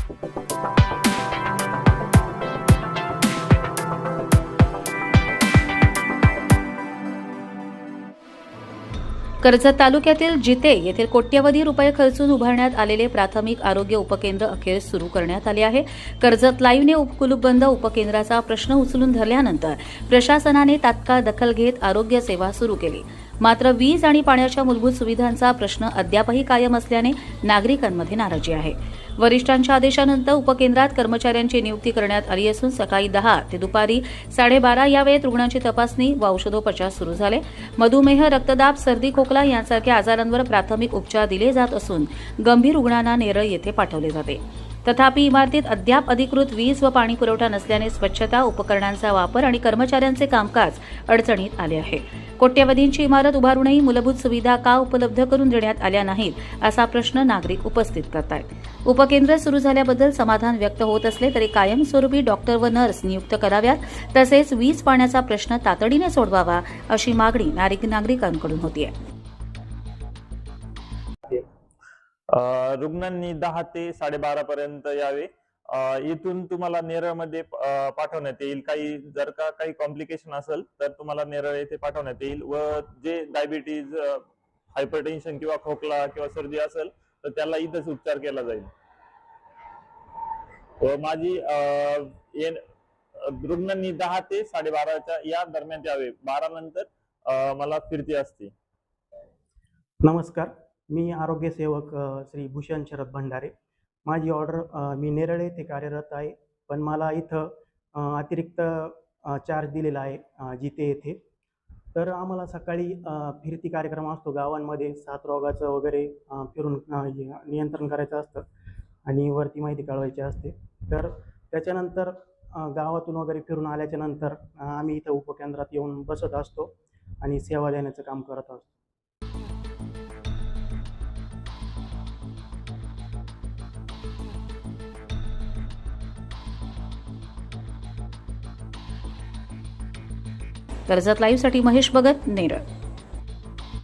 कर्जत तालुक्यातील जिते येथील कोट्यवधी रुपये खर्चून उभारण्यात आलेले प्राथमिक आरोग्य उपकेंद्र अखेर सुरू करण्यात आले आहे. कर्जत लाईव्हने कुलूपबंद उपकेंद्राचा प्रश्न उचलून धरल्यानंतर प्रशासनाने तात्काळ दखल घेत आरोग्य सेवा सुरू केली. मात्र वीज आणि पाण्याच्या मूलभूत सुविधांचा प्रश्न अद्यापही कायम असल्याने नागरिकांमध्ये नाराजी आहे. वरिष्ठांच्या आदेशानंतर उपकेंद्रात कर्मचाऱ्यांची नियुक्ती करण्यात आली असून सकाळी 10 ते दुपारी 12:30 या वेळेत रुग्णांची तपासणी व औषधोपचार सुरू झाले. मधुमेह, रक्तदाब, सर्दी, खोकला यांसारख्या आजारांवर प्राथमिक उपचार दिले जात असून गंभीर रुग्णांना नेरळ येथे पाठवले जाते. तथापि इमारतीत अद्याप अधिकृत वीज व पाणी पुरवठा नसल्याने स्वच्छता, उपकरणांचा वापर आणि कर्मचाऱ्यांचे कामकाज अडचणीत आले आहे. कोट्यवधींची इमारत उभारूनही मूलभूत सुविधा का उपलब्ध करून देण्यात आल्या नाहीत असा प्रश्न नागरिक उपस्थित करतायत. उपकेंद्र सुरू झाल्याबद्दल समाधान व्यक्त होत असले तरी कायमस्वरूपी डॉक्टर व नर्स नियुक्त कराव्यात, तसेच वीज पाण्याचा प्रश्न तातडीने सोडवावा अशी मागणी नागरिकांकडून होतीये. रुग्णांनी 10 ते 12:30 पर्यंत यावे. इथून तुम्हाला नेरळमध्ये पाठवण्यात येईल. जर का काही कॉम्प्लिकेशन असेल तर तुम्हाला नेरळ येथे पाठवण्यात येईल व जे डायबिटीज, हायपरटेन्शन किंवा खोकला किंवा सर्दी असेल तर त्याला इथंच उपचार केला जाईल. व माझी रुग्णांनी 10 ते 12:30 या दरम्यान यावे. 12 नंतर मला फिरती असते. नमस्कार, मी आरोग्य सेवक श्री भूषण शरद भंडारे. माझी ऑर्डर मी नेरळ येथे कार्यरत आहे, पण मला इथं अतिरिक्त चार्ज दिलेला आहे जिते येथे. तर आम्हाला सकाळी फिरती कार्यक्रम असतो गावांमध्ये, साथरोगाचं वगैरे फिरून नियंत्रण करायचं असतं आणि वरती माहिती कळवायची असते. तर त्याच्यानंतर गावातून वगैरे फिरून आल्याच्या नंतर आम्ही इथं उपकेंद्रात येऊन बसत असतो आणि सेवा देण्याचं काम करत असतो. कर्जत लाईव्हसाठी महेश भगत, नेरळ.